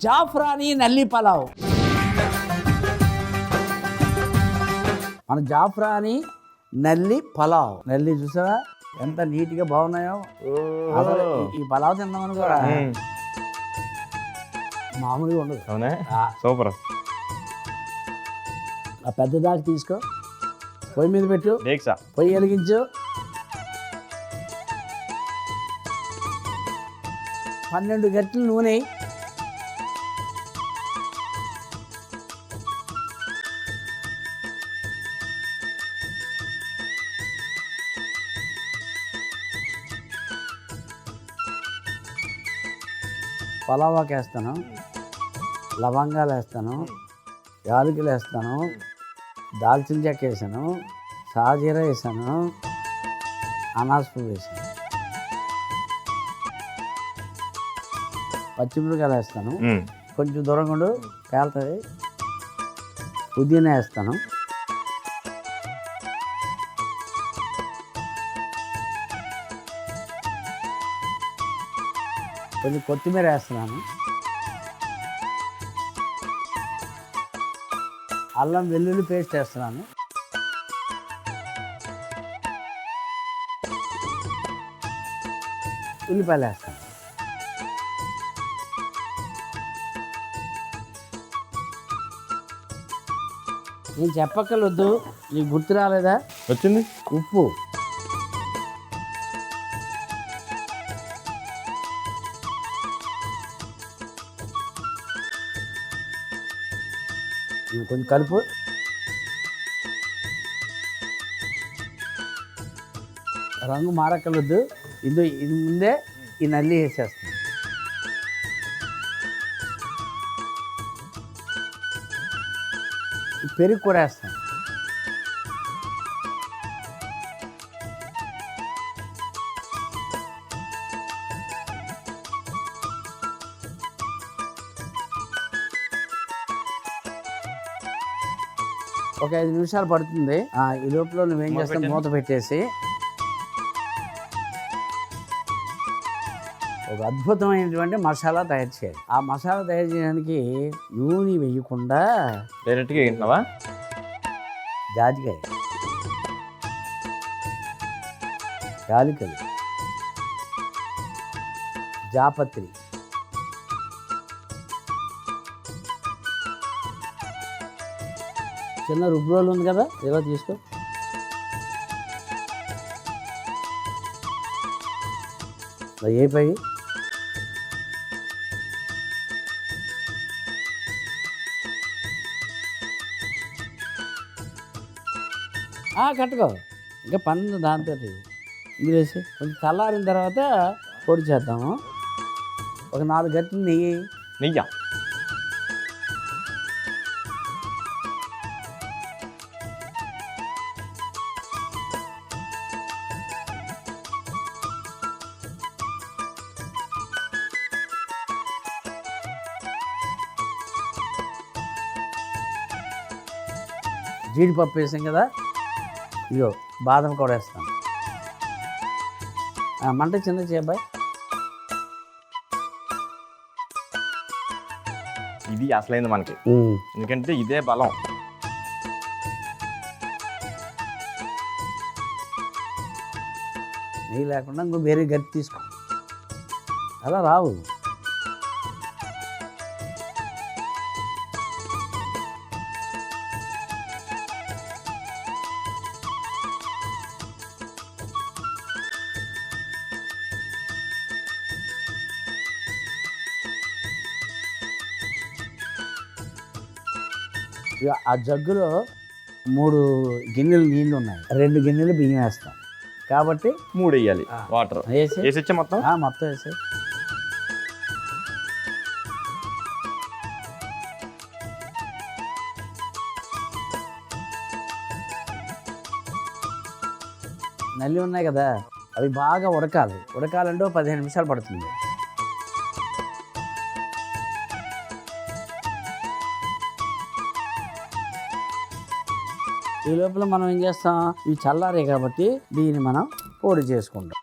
జాఫ్రానీ నల్లి పలావ్. మన జాఫ్రానీ నల్లి పలావ్. నల్లి చూసావా ఎంత నీట్గా బాగున్నాయో. అసలు ఈ పలావ్ తిన్నామని కూడా మామూలుగా ఉండదు. అవునా, సూపర్. ఆ పెద్ద దాకా తీసుకో, పొయ్యి మీద పెట్టు, పొయ్యి వెలిగించు, 12 గంటలు నూనె, పలావాకి వేస్తాను, లవంగాలు వేస్తాను, యాలకులు వేస్తాను, దాల్చిన చెక్క వేసాను, షాజీరా వేసాను, అనాస పువ్వు వేసాను, పచ్చిమిరకాయలు వేస్తాను, కొంచెం దూరంగా పేలుతుంది, పుదీనా వేస్తాను, కొంచెం కొత్తిమీర వేస్తున్నాను, అల్లం వెల్లుల్లి పేస్ట్ వేస్తున్నాను, ఉల్లిపాయలు వేస్తాను. నేను చెప్పక్కర్లొద్దు, నీకు గుర్తు రాలేదా? వచ్చింది. ఉప్పు, కొంచెం కలుపు, రంగు మారక్కర్లొద్దు. ఇది ముందే ఈ నల్లి వేసేస్తాను. పెరుగు కూడా వేస్తాను. ఒక 5 నిమిషాలు పడుతుంది. ఈ లోపల నువ్వేం చేస్తావు, మూత పెట్టేసి ఒక అద్భుతమైనటువంటి మసాలా తయారు చేయాలి. ఆ మసాలా తయారు చేయడానికి నూనె వేయకుండా డైరెక్ట్గా వేయించినావా? జాజికాయ, యాలకులు, జాపత్రి, చిన్న రుబ్బురోలు ఉంది కదా, ఇలా తీసుకో. ఏ పై కట్టుకో, ఇంకా పన్ను దాంతో ఇందులో వేసి కొంచెం చల్లారిన తర్వాత పొడి చేద్దాము. ఒక 4 గంటలు నెయ్యి. జీడిపప్పు వేసాం కదా, ఇగో బాదం కూడా వేస్తాను. మంట చిన్న చేయబాయ్. ఇది అసలైంది మనకి, ఎందుకంటే ఇదే బలం. నెయ్యి లేకుండా ఇంకో వేరే గట్టి తీసుకో, అలా రావు. ఇక ఆ జగ్గులో 3 గిన్నెలు నీళ్ళు ఉన్నాయి, 2 గిన్నెలు బియ్యం వేస్తాం కాబట్టి 3 వేయాలి. వాటర్ వేసి మొత్తం వేసి నల్లి ఉన్నాయి కదా, అవి బాగా ఉడకాలంటే 15 నిమిషాలు పడుతుంది. ఈ లోపల మనం ఏం చేస్తాం, ఇవి చల్లారే కాబట్టి దీన్ని మనం పొడి చేసుకుంటాం.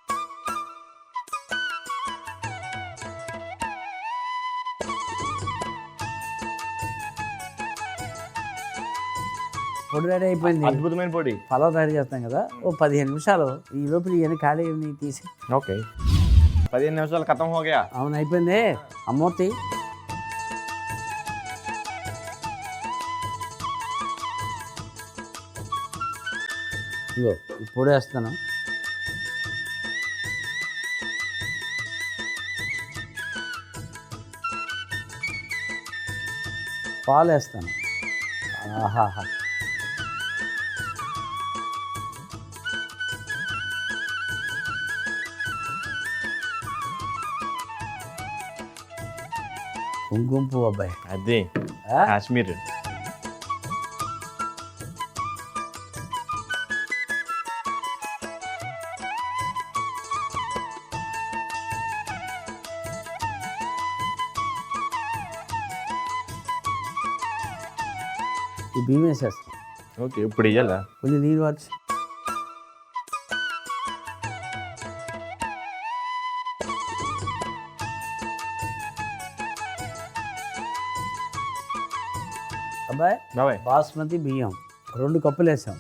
పొడి రెడీ అయిపోయింది. అద్భుతమైన పొడి. పలావ్ తయారు చేస్తాం కదా, ఓ 15 నిమిషాలు ఈ లోపల ఇవన్నీ ఖాళీ తీసి. ఓకే, 15 నిమిషాలు ఖతం హోగా. అవును, అయిపోయింది. అమ్మూర్తి, ఇగో పొడి వేస్తాను. పాలు వేస్తాను. ఆహాహా, కుంకుమ పువ్వు అబ్బాయి, అది కాశ్మీర్. ఈ బియ్యం వేసేస్తాను. ఓకే, ఇప్పుడు ఇయ్యాలా? కొంచెం నీళ్ళు వచ్చి అబ్బాయి. బాబాయ్, బాస్మతి బియ్యం 2 కప్పులు వేసాం,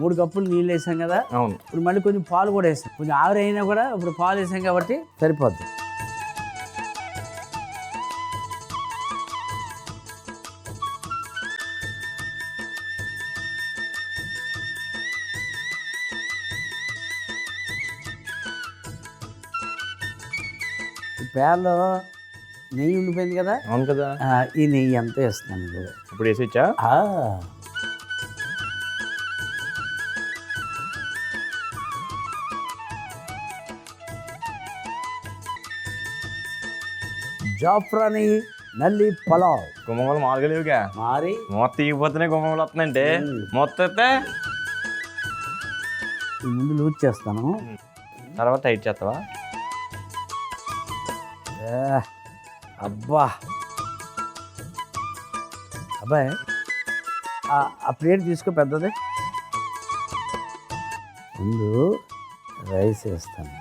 3 కప్పులు నీళ్ళు వేసాం కదా. అవును. ఇప్పుడు మళ్ళీ కొంచెం పాలు కూడా వేసాం. కొంచెం ఆవిరి అయినా కూడా ఇప్పుడు పాలు వేసాం కాబట్టి సరిపోద్ది. పేర్లో నెయ్యి ఉండిపోయింది కదా. అవును కదా. ఈ నెయ్యి అంతా వేస్తున్నాను ఇప్పుడు వేసేచ్చా? జాఫ్రాని నల్లి పలావ్. గుమ్మలు మామూలుగా లేవుగా మరి. మొత్తం తీగిపోతేనే గుమ్మలు వస్తుందంటే మొత్తం అయితే ముందు లూజ్ చేస్తాను, తర్వాత టైట్ చేస్తావా? అబ్బా అబ్బాయి, ఆ ప్లేట్ తీసుకో పెద్దది. ముందు రైస్ వేస్తాను.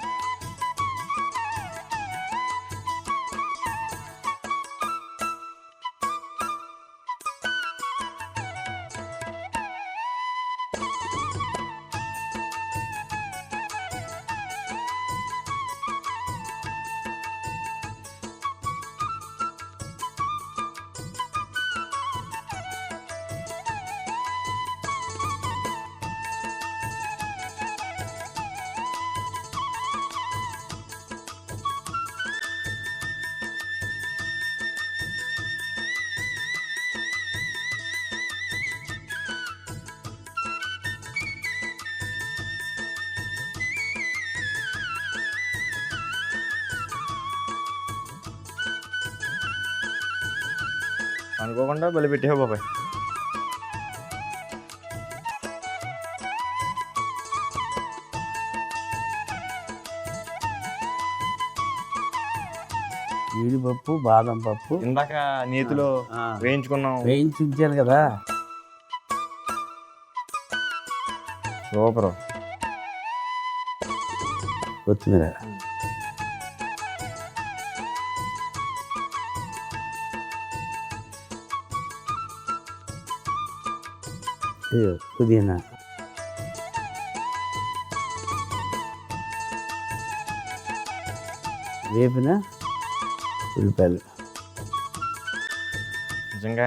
అనుకోకుండా బలి పెట్టావు బాబాయ్. జీడిపప్పు, బాదం పప్పు ఇందాక నేతిలో వేయించి ఉంచాను కదా. సూపర్. కొత్తిమీర, పుదీనా, వేపిన ఉల్లిపాయలు. నిజంగా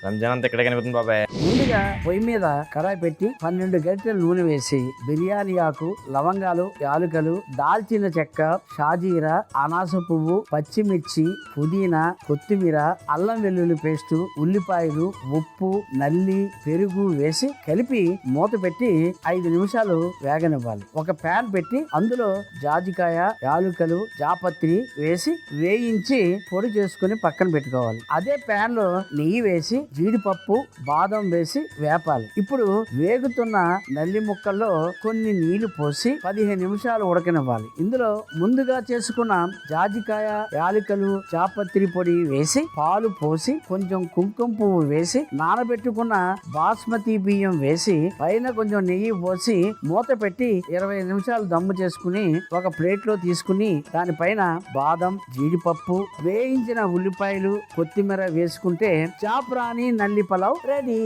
రంజాన్ అంతా ఇక్కడే కనిపిస్తుంది బాబాయ్. ముందుగా పొయ్యి మీద కడాయి పెట్టి 12 గరిటెల నూనె వేసి బిర్యానీ ఆకు, లవంగాలు, యాలకులు, దాల్చిన చెక్క, షాజీరా, అనాస పువ్వు, పచ్చిమిర్చి, పుదీనా, కొత్తిమీర, అల్లం వెల్లుల్లి పేస్టు, ఉల్లిపాయలు, ఉప్పు, నల్లి, పెరుగు వేసి కలిపి మూత పెట్టి 5 నిమిషాలు వేగనివ్వాలి. ఒక ప్యాన్ పెట్టి అందులో జాజికాయ, యాలకులు, జాపత్రి వేసి వేయించి పొడి చేసుకుని పక్కన పెట్టుకోవాలి. అదే ప్యాన్ లో నెయ్యి వేసి జీడిపప్పు, బాదం వేసి వేపాలి. ఇప్పుడు వేగుతున్న నల్లి ముక్కల్లో కొన్ని నీళ్లు పోసి 15 నిమిషాలు ఉడకనివ్వాలి. ఇందులో ముందుగా చేసుకున్న జాజికాయ, యాలకులు, చాపత్రి పొడి వేసి పాలు పోసి కొంచెం కుంకుమ పువ్వు వేసి నానబెట్టుకున్న బాస్మతి బియ్యం వేసి పైన కొంచెం నెయ్యి పోసి మూత పెట్టి 20 నిమిషాలు దమ్ము చేసుకుని ఒక ప్లేట్ లో తీసుకుని దానిపైన బాదం, జీడిపప్పు, వేయించిన ఉల్లిపాయలు, కొత్తిమీర వేసుకుంటే జాఫ్రాని నల్లి పలావ్ రెడీ.